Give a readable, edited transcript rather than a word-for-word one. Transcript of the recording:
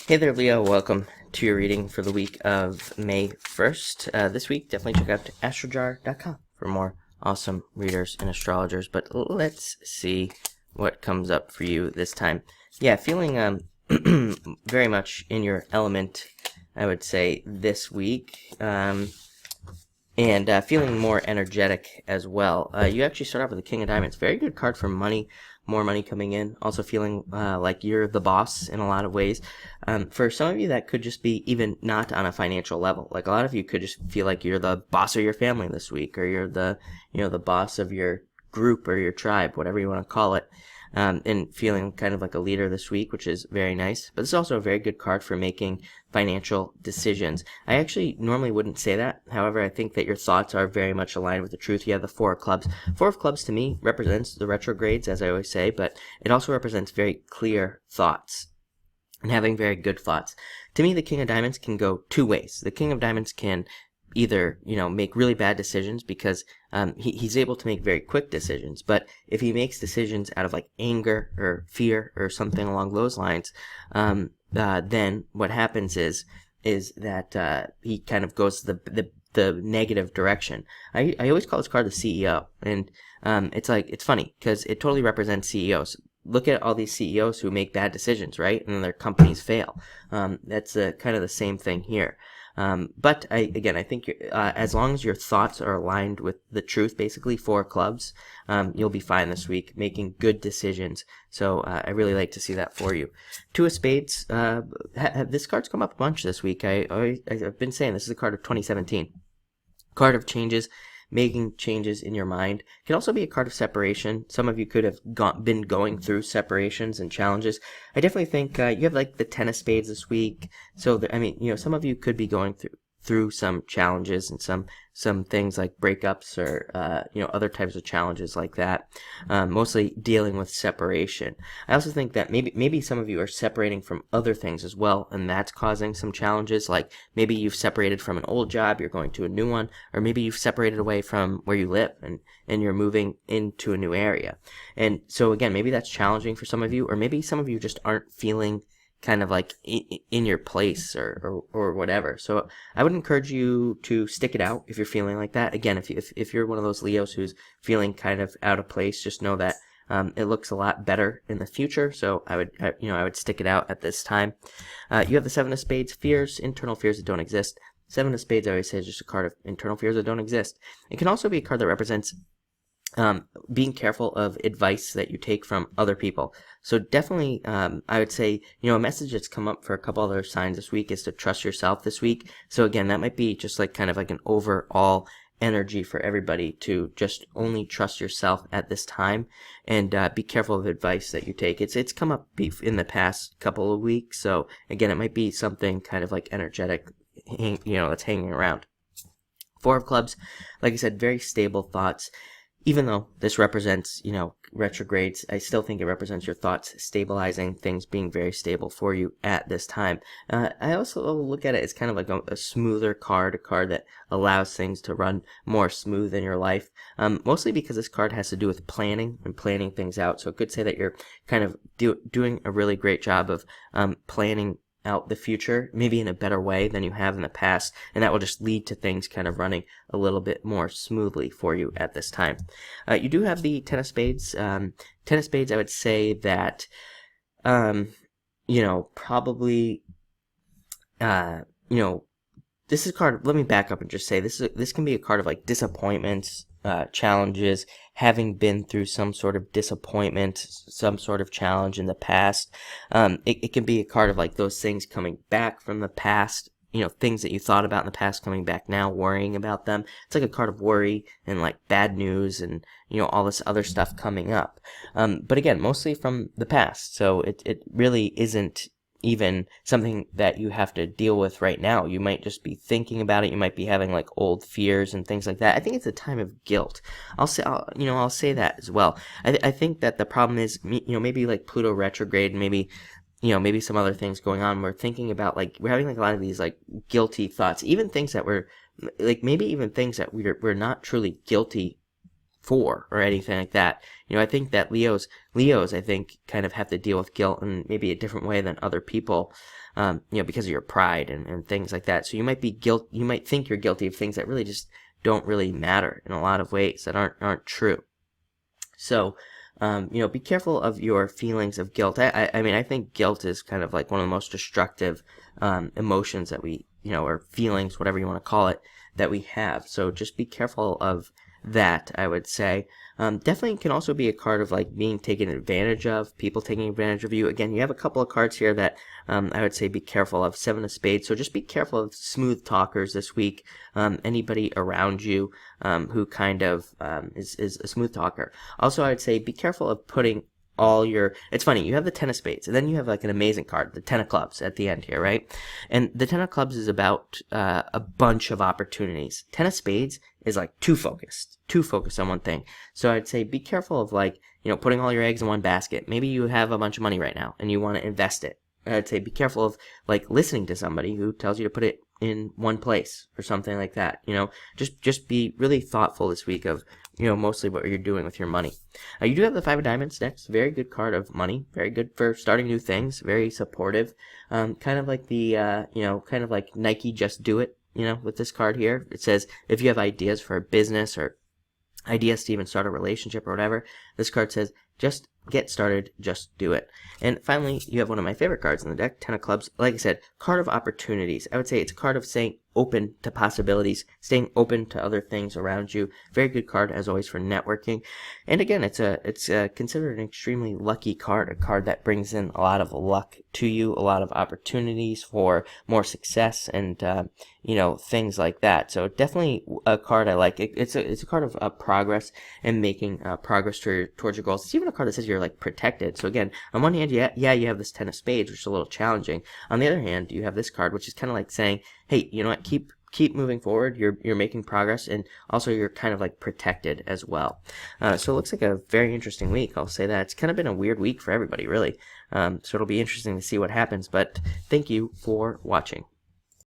Hey there, Leo. Welcome to your reading for the week of May 1st. This week, definitely check out astrojar.com for more awesome readers and astrologers. But let's see what comes up for you this time. Yeah, feeling very much in your element, I would say, this week. And feeling more energetic as well. You actually start off with the King of Diamonds. Very good card for money, more money coming in. Also feeling like you're the boss in a lot of ways. For some of you, that could just be even not on a financial level. Like a lot of you could just feel like you're the boss of your family this week, or you're the boss of your group or your tribe, whatever you want to call it. And feeling kind of like a leader this week, which is very nice. But it's also a very good card for making financial decisions. I actually normally wouldn't say that. However, I think that your thoughts are very much aligned with the truth. You have the Four of Clubs. Four of Clubs to me represents the retrogrades, as I always say, but it also represents very clear thoughts and having very good thoughts. To me, the King of Diamonds can go two ways. The King of Diamonds can either make really bad decisions because he's able to make very quick decisions, but if he makes decisions out of like anger or fear or something along those lines, then what happens is that he kind of goes the negative direction. I always call this card the CEO, and it's funny because it totally represents CEOs. Look at all these CEOs who make bad decisions, right? And their companies fail. That's kind of the same thing here. But I think as long as your thoughts are aligned with the truth, basically Four Clubs, you'll be fine this week, making good decisions. So I really like to see that for you. Two of Spades. This card's come up a bunch this week. I've been saying this is a card of 2017. Card of changes. Making changes in your mind. It can also be a card of separation. Some of you could have been going through separations and challenges. I definitely think you have like the Ten of Spades this week. So some of you could be going through some challenges and some things like breakups or other types of challenges like that. Mostly dealing with separation. I also think that maybe some of you are separating from other things as well, and that's causing some challenges. Like maybe you've separated from an old job, you're going to a new one, or maybe you've separated away from where you live and you're moving into a new area. And so again, maybe that's challenging for some of you, or maybe some of you just aren't feeling kind of like in your place or whatever. So I would encourage you to stick it out if you're feeling like that. Again, if you're one of those Leos who's feeling kind of out of place, just know that it looks a lot better in the future. So I would stick it out at this time. You have the Seven of Spades, fears, internal fears that don't exist. Seven of Spades, I always say, is just a card of internal fears that don't exist. It can also be a card that represents being careful of advice that you take from other people. So definitely, I would say, a message that's come up for a couple other signs this week is to trust yourself this week. So again, that might be just like kind of like an overall energy for everybody to just only trust yourself at this time and be careful of advice that you take. It's come up in the past couple of weeks. So again, it might be something kind of like energetic, that's hanging around. Four of Clubs, like I said, very stable thoughts. Even though this represents, retrogrades, I still think it represents your thoughts stabilizing, things being very stable for you at this time. I also look at it as kind of like a smoother card, a card that allows things to run more smooth in your life, mostly because this card has to do with planning and planning things out. So it could say that you're kind of doing a really great job of planning out the future, maybe in a better way than you have in the past, and that will just lead to things kind of running a little bit more smoothly for you at this time. You do have the Ten of Spades. Ten of Spades, I would say that, probably, this is a card. Let me back up and just say this can be a card of like disappointments, challenges, having been through some sort of disappointment, some sort of challenge in the past. It can be a card of like those things coming back from the past, things that you thought about in the past coming back now, worrying about them. It's like a card of worry and like bad news and, all this other stuff coming up. But again, mostly from the past. So it really isn't even something that you have to deal with right now. You might just be thinking about it. You might be having like old fears and things like that. I think it's a time of guilt. I'll say that as well. I think that the problem is, maybe like Pluto retrograde, maybe some other things going on. We're thinking about we're having like a lot of these like guilty thoughts, even things that we're like, maybe even things that we're not truly guilty for or anything like that. I think that Leos, I think, kind of have to deal with guilt in maybe a different way than other people, because of your pride and things like that. So you might think you're guilty of things that really just don't really matter in a lot of ways that aren't true. So, be careful of your feelings of guilt. I think guilt is kind of like one of the most destructive emotions that we, or feelings, whatever you want to call it, that we have. So just be careful of that, I would say. Definitely can also be a card of like being taken advantage of, people taking advantage of you. Again, you have a couple of cards here that I would say be careful of. 7 of Spades. So just be careful of smooth talkers this week. Anybody around you who kind of is a smooth talker. Also, I would say be careful of putting it's funny, you have the 10 of Spades, and then you have like an amazing card, the 10 of Clubs at the end here, right? And the 10 of Clubs is about a bunch of opportunities. 10 of Spades is like too focused on one thing. So I'd say be careful of like, putting all your eggs in one basket. Maybe you have a bunch of money right now and you want to invest it. I'd say be careful of like listening to somebody who tells you to put it in one place or something like that. Just be really thoughtful this week of mostly what you're doing with your money. You do have the 5 of Diamonds next. Very good card of money. Very good for starting new things. Very supportive. Kind of like the kind of like Nike Just Do It. With this card here, it says if you have ideas for a business or ideas to even start a relationship or whatever, this card says just get started, just do it. And finally, you have one of my favorite cards in the deck, 10 of Clubs. Like I said, card of opportunities. I would say it's a card of staying open to possibilities, staying open to other things around you. Very good card, as always, for networking. And again, it's considered an extremely lucky card, a card that brings in a lot of luck to you, a lot of opportunities for more success and, things like that. So definitely a card I like. It's a card of progress and making progress towards your goals. It's even a card that says you're like protected. So again, on one hand, you have this 10 of Spades, which is a little challenging. On the other hand, you have this card, which is kind of like saying, hey, you know what, keep moving forward. You're making progress, and also you're kind of like protected as well. So it looks like a very interesting week. I'll say that. It's kind of been a weird week for everybody, really. So it'll be interesting to see what happens, but thank you for watching.